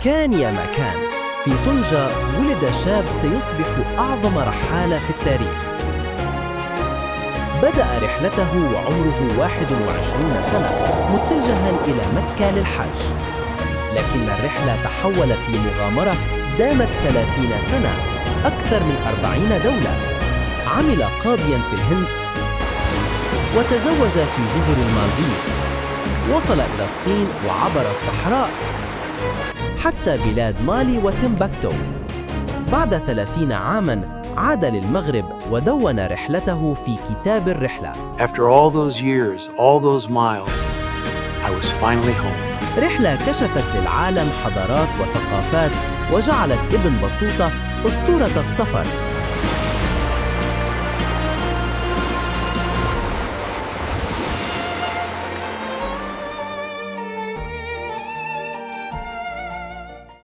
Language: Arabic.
كان يا مكان، في طنجة ولد شاب سيصبح أعظم رحالة في التاريخ. بدأ رحلته وعمره 21 سنة متجهاً إلى مكة للحج، لكن الرحلة تحولت لمغامرة دامت 30 سنة، أكثر من 40 دولة. عمل قاضياً في الهند وتزوج في جزر المالديف، وصل إلى الصين وعبر الصحراء حتى بلاد مالي وتمبكتو. بعد 30 عاماً عاد للمغرب ودون رحلته في كتاب الرحلة. After all those years, all those miles, I was finally home. رحلة كشفت للعالم حضارات وثقافات، وجعلت ابن بطوطة أسطورة السفر